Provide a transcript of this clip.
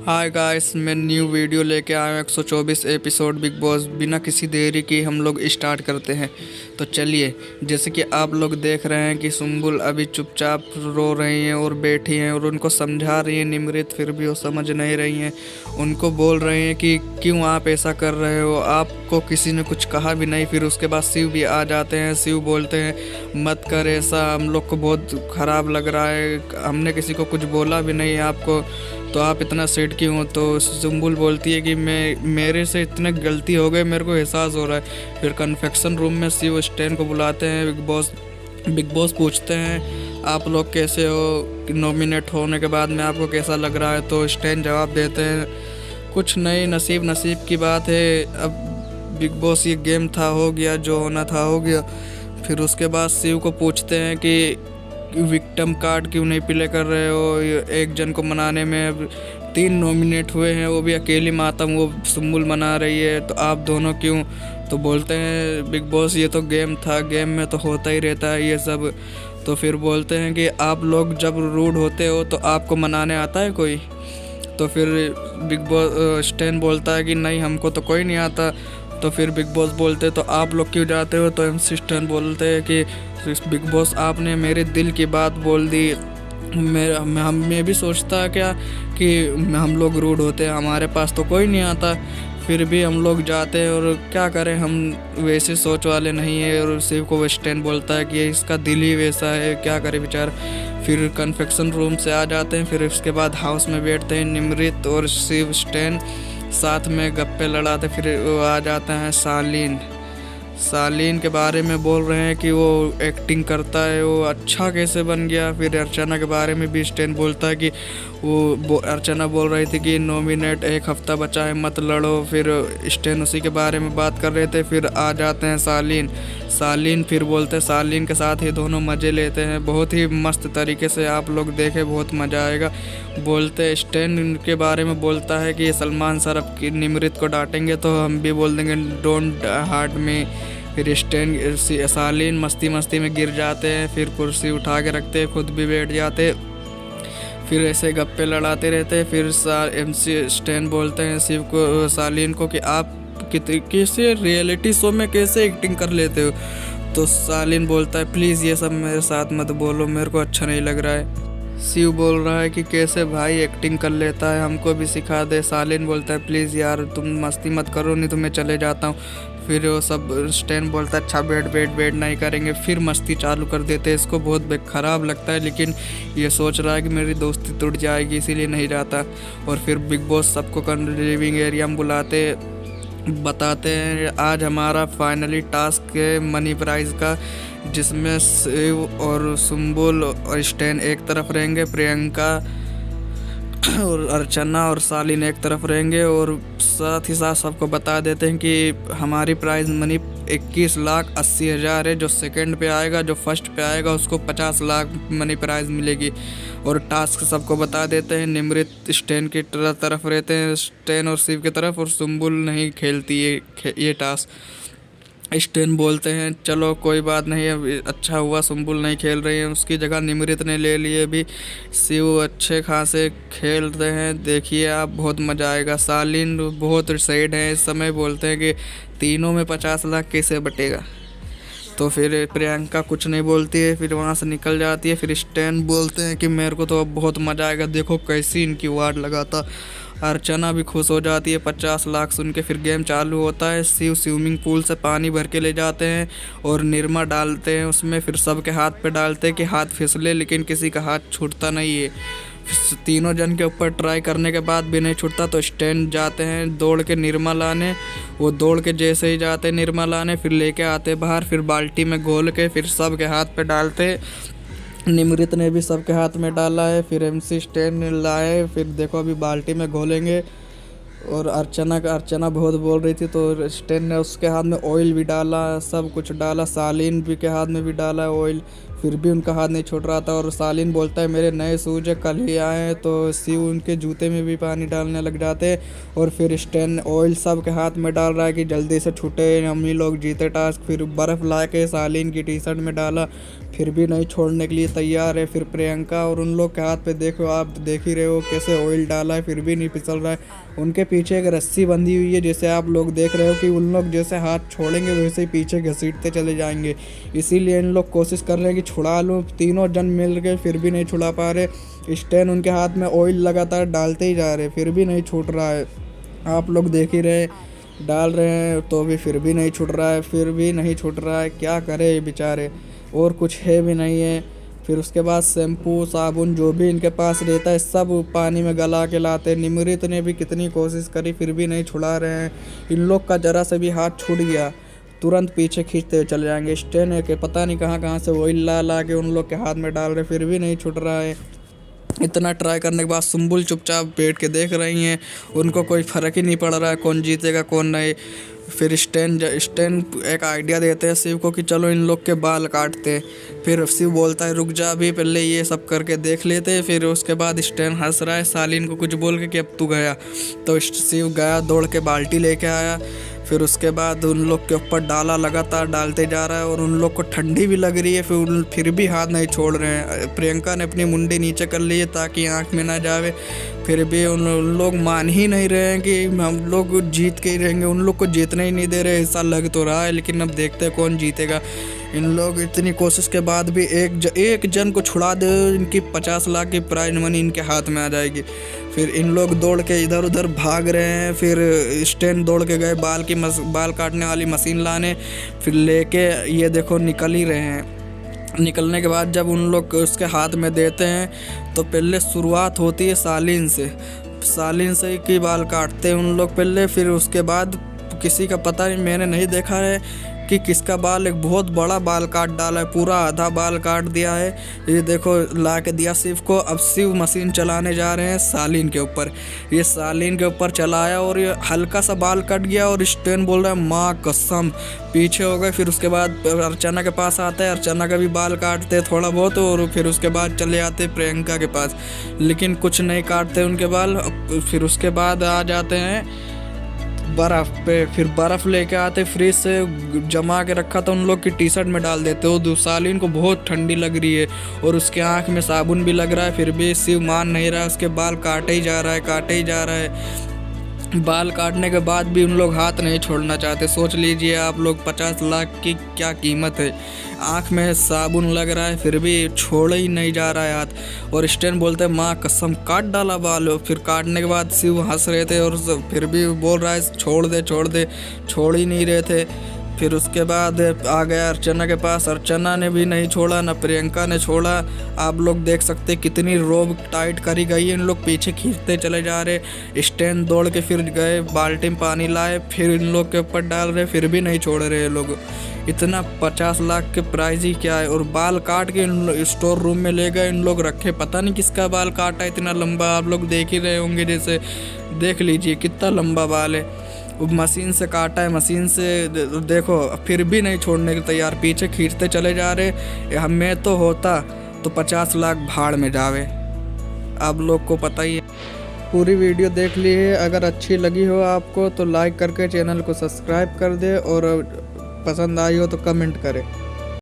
Hi guys, मैं new video लेके आया हूँ। 124 एपिसोड बिग बॉस। बिना किसी देरी के हम लोग स्टार्ट करते हैं। तो चलिए, जैसे कि आप लोग देख रहे हैं कि सुम्बुल अभी चुपचाप रो रही हैं और बैठी हैं और उनको समझा रही हैं निमृत, फिर भी वो समझ नहीं रही हैं। उनको बोल रहे हैं कि क्यों आप ऐसा कर रहे हो, आपको किसी ने कुछ कहा भी नहीं। फिर उसके बाद शिव भी आ जाते हैं। शिव बोलते हैं मत कर ऐसा, हम लोग को बहुत ख़राब लग रहा है, हमने किसी को कुछ बोला भी नहीं आपको, तो आप इतना सेड क्यों हो। तो सुम्बुल बोलती है कि मेरे से इतने गलती हो गई, मेरे को एहसास हो रहा है। फिर कन्फेक्शन रूम में शिव स्टैन को बुलाते हैं। बिग बॉस पूछते हैं आप लोग कैसे हो, नॉमिनेट होने के बाद में आपको कैसा लग रहा है। तो स्टैन जवाब देते हैं कुछ नहीं, नसीब की बात है। अब बिग बॉस ये गेम था, हो गया, जो होना था हो गया। फिर उसके बाद शिव को पूछते हैं कि विक्टिम कार्ड क्यों नहीं प्ले कर रहे हो, एक जन को मनाने में अब 3 नॉमिनेट हुए हैं, वो भी अकेली मातम वो सुम्बुल मना रही है, तो आप दोनों क्यों। तो बोलते हैं बिग बॉस ये तो गेम था, गेम में तो होता ही रहता है ये सब। तो फिर बोलते हैं कि आप लोग जब रूड होते हो तो आपको मनाने आता है कोई। तो फिर बिग बॉस स्टैन बोलता है कि नहीं, हमको तो कोई नहीं आता। तो फिर बिग बॉस बोलते तो आप लोग क्यों जाते हो। तो एमसी स्टैन बोलते हैं कि बिग बॉस आपने मेरे दिल की बात बोल दी। मैं भी सोचता क्या कि हम लोग रूड होते हैं, हमारे पास तो कोई नहीं आता, फिर भी हम लोग जाते हैं। और क्या करें, हम वैसे सोच वाले नहीं है। और शिव को स्टैन बोलता है कि इसका दिल ही वैसा है, क्या करे बेचारा। फिर कन्फेक्शन रूम से आ जाते हैं। फिर उसके बाद हाउस में बैठते हैं निमृत और शिव स्टैन साथ में गप्पे लड़ाते। फिर वो आ जाते हैं सालीन के बारे में बोल रहे हैं कि वो एक्टिंग करता है, वो अच्छा कैसे बन गया। फिर अर्चना के बारे में भी स्टैन बोलता है कि अर्चना बोल रही थी कि नॉमिनेट 1 हफ्ता बचा है, मत लड़ो। फिर स्टैन उसी के बारे में बात कर रहे थे। फिर आ जाते हैं सालीन फिर बोलते हैं सालीन के साथ ही दोनों मज़े लेते हैं, बहुत ही मस्त तरीके से आप लोग देखें, बहुत मज़ा आएगा। बोलते स्टैन के बारे में बोलता है कि सलमान सर अब की निमृत को डांटेंगे तो हम भी बोल देंगे डोंट हार्ट में। फिर सालीन मस्ती में गिर जाते हैं। फिर कुर्सी उठा के रखते हैं, खुद भी बैठ जाते। फिर ऐसे गप्पे लड़ाते रहते। फिर एमसी स्टैन बोलते हैं शिव को सालीन को कि आप किसी रियलिटी शो में कैसे एक्टिंग कर लेते हो। तो सालीन बोलता है प्लीज़ ये सब मेरे साथ मत बोलो, मेरे को अच्छा नहीं लग रहा है। शिव बोल रहा है कि कैसे भाई एक्टिंग कर लेता है, हमको भी सिखा दे। सालिन बोलता है प्लीज़ यार तुम मस्ती मत करो, नहीं तो मैं चले जाता हूँ। फिर वो सब स्टैन बोलता है अच्छा बैठ नहीं करेंगे। फिर मस्ती चालू कर देते हैं। इसको बहुत ख़राब लगता है, लेकिन ये सोच रहा है कि मेरी दोस्ती टूट जाएगी, इसीलिए नहीं जाता। और फिर बिग बॉस सबको लिविंग एरिया में बताते हैं आज हमारा फाइनली टास्क है मनी प्राइज़ का, जिसमें शिव और सुम्बुल और स्टैन एक तरफ रहेंगे, प्रियंका और अर्चना और सालिन एक तरफ रहेंगे। और साथ ही साथ सबको बता देते हैं कि हमारी प्राइज़ मनी 21,80,000 है। जो सेकंड पे आएगा, जो फर्स्ट पे आएगा, उसको 50 लाख मनी प्राइज़ मिलेगी। और टास्क सबको बता देते हैं। निमृत स्टैन की तरफ रहते हैं, स्टैन और शिव की तरफ, और सुम्बुल नहीं खेलती ये टास्क। स्टैन बोलते हैं चलो कोई बात नहीं, अब अच्छा हुआ सुम्बुल नहीं खेल रही है, उसकी जगह निमृत ने ले लिए। भी शिव अच्छे खासे खेल रहे हैं, देखिए आप, बहुत मज़ा आएगा। सालिन बहुत सैड है इस समय, बोलते हैं कि तीनों में 50 लाख कैसे बटेगा। तो फिर प्रियंका कुछ नहीं बोलती है, फिर वहाँ से निकल जाती है। फिर स्टैन बोलते हैं कि मेरे को तो अब बहुत मज़ा आएगा, देखो कैसी इनकी वार्ड लगाता। अर्चना भी खुश हो जाती है 50 लाख सुन के। फिर गेम चालू होता है। शिव स्विमिंग पूल से पानी भर के ले जाते हैं और निरमा डालते हैं उसमें। फिर सबके हाथ पे डालते हैं कि हाथ फिसले, लेकिन किसी का हाथ छूटता नहीं है। तीनों जन के ऊपर ट्राई करने के बाद भी नहीं छूटता। तो स्टैंड जाते हैं दौड़ के निरमा लाने। वो दौड़ के जैसे ही जाते हैं निरमा लाने, फिर लेके आते बाहर, फिर बाल्टी में घोल के फिर सबके हाथ पे डालते। निमृत ने भी सबके हाथ में डाला है। फिर एमसी स्टैन लाए, फिर देखो अभी बाल्टी में घोलेंगे। और अर्चना बहुत बोल रही थी, तो स्टैन ने उसके हाथ में ऑयल भी डाला, सब कुछ डाला। सालिन भी के हाथ में भी डाला ऑयल। फिर भी उनका हाथ नहीं छूट रहा था। और सालिन बोलता है मेरे नए शूज कल ही आए हैं। तो शिव उनके जूते में भी पानी डालने लग जाते और फिर स्टैन ऑयल सब के हाथ में डाल रहा है कि जल्दी से छूटे, हम ही लोग जीते टास्क। फिर बर्फ़ ला के सालिन की टी शर्ट में डाला, फिर भी नहीं छोड़ने के लिए तैयार है। फिर प्रियंका और उन लोग के हाथ पे देखो, आप देख ही रहे हो कैसे ऑयल डाला है, फिर भी नहीं फिसल रहा है। उनके पीछे एक रस्सी बंधी हुई है, जैसे आप लोग देख रहे हो कि उन लोग जैसे हाथ छोड़ेंगे वैसे ही पीछे घसीटते चले जाएंगे। इसीलिए इन लोग कोशिश कर रहे हैं कि छुड़ा लूँ, तीनों जन मिल के फिर भी नहीं छुड़ा पा रहे। स्टैन उनके हाथ में ऑयल लगातार डालते ही जा रहे, फिर भी नहीं छूट रहा है। आप लोग देख ही रहे, डाल रहे हैं तो भी फिर भी नहीं छूट रहा है, फिर भी नहीं छूट रहा है। क्या करे ये बेचारे, और कुछ है भी नहीं है। फिर उसके बाद शैम्पू साबुन जो भी इनके पास रहता है सब पानी में गला के लाते। निमृत ने भी कितनी कोशिश करी, फिर भी नहीं छुड़ा रहे हैं। इन लोग का ज़रा से भी हाथ छूट गया तुरंत पीछे खींचते हुए चले जाएंगे। स्टैन है कि पता नहीं कहाँ से ऑयल ला ला के उन लोग के हाथ में डाल रहे, फिर भी नहीं छूट रहा है। इतना ट्राई करने के बाद सुम्बुल चुपचाप बैठ के देख रही हैं, उनको कोई फ़र्क ही नहीं पड़ रहा है कौन जीतेगा कौन नहीं। फिर स्टैन एक आइडिया देते हैं शिव को कि चलो इन लोग के बाल काटते। फिर शिव बोलता है रुक जा, अभी पहले ये सब करके देख लेते। फिर उसके बाद स्टैन हंस रहा है सालिन को कुछ बोल के कि अब तू गया। तो शिव गया, दौड़ के बाल्टी लेके आया। फिर उसके बाद उन लोग के ऊपर डाला, लगातार डालते जा रहा है और उन लोग को ठंडी भी लग रही है, फिर भी हाथ नहीं छोड़ रहे हैं। प्रियंका ने अपनी मुंडी नीचे कर ली है ताकि आँख में ना जावे, फिर भी उन लोग मान ही नहीं रहे हैं कि हम लोग जीत के ही रहेंगे। उन लोग को जीतने ही नहीं दे रहे, ऐसा लग तो रहा है, लेकिन अब देखते हैं कौन जीतेगा। इन लोग इतनी कोशिश के बाद भी एक जन को छुड़ा दे, इनकी 50 लाख की प्राइज मनी इनके हाथ में आ जाएगी। फिर इन लोग दौड़ के इधर उधर भाग रहे हैं। फिर स्टैन दौड़ के गए बाल काटने वाली मशीन लाने, फिर लेके ये देखो निकल ही रहे हैं। निकलने के बाद जब उन लोग उसके हाथ में देते हैं तो पहले शुरुआत होती है सालिन से कि बाल काटते हैं उन लोग पहले। फिर उसके बाद किसी का पता नहीं, मैंने नहीं देखा है कि किसका बाल, एक बहुत बड़ा बाल काट डाला है, पूरा आधा बाल काट दिया है। ये देखो ला के दिया शिव को। अब शिव मशीन चलाने जा रहे हैं सालिन के ऊपर। ये सालिन के ऊपर चलाया और ये हल्का सा बाल कट गया और स्टैन बोल रहा है माँ कसम, पीछे हो गए। फिर उसके बाद अर्चना के पास आता है, अर्चना का भी बाल काटते हैं थोड़ा बहुत और फिर उसके बाद चले आते प्रियंका के पास, लेकिन कुछ नहीं काटते उनके बाल। फिर उसके बाद आ जाते हैं बर्फ़ पे। फिर बर्फ़ लेके आते, फ्रिज से जमा के रखा था उन लोग की टी शर्ट में डाल देते। वो सालिन को बहुत ठंडी लग रही है और उसके आँख में साबुन भी लग रहा है, फिर भी शिव मान नहीं रहा है, उसके बाल काटे ही जा रहा है। बाल काटने के बाद भी उन लोग हाथ नहीं छोड़ना चाहते। सोच लीजिए आप लोग 50 लाख की क्या कीमत है। आँख में साबुन लग रहा है फिर भी छोड़ ही नहीं जा रहा है हाथ। और स्टैन बोलते हैं माँ कसम काट डाला बाल। फिर काटने के बाद शिव हंस रहे थे और फिर भी बोल रहा है छोड़ दे, छोड़ ही नहीं रहे थे। फिर उसके बाद आ गया अर्चना के पास, अर्चना ने भी नहीं छोड़ा, ना प्रियंका ने छोड़ा। आप लोग देख सकते कितनी रोब टाइट करी गई है, इन लोग पीछे खींचते चले जा रहे। स्टैन दौड़ के फिर गए, बाल्टी में पानी लाए, फिर इन लोग के ऊपर डाल रहे, फिर भी नहीं छोड़ रहे लोग। इतना 50 लाख के प्राइज ही क्या है। और बाल काट के इन स्टोर रूम में ले गए इन लोग रखे, पता नहीं किसका बाल काटा है इतना लंबा। आप लोग देख ही रहे होंगे, जैसे देख लीजिए कितना लंबा बाल है। मशीन से काटा है, मशीन से देखो, फिर भी नहीं छोड़ने के तैयार, पीछे खींचते चले जा रहे। हमें तो होता तो 50 लाख भाड़ में जावे। आप लोग को पता ही है। पूरी वीडियो देख ली है, अगर अच्छी लगी हो आपको तो लाइक करके चैनल को सब्सक्राइब कर दे और पसंद आई हो तो कमेंट करें।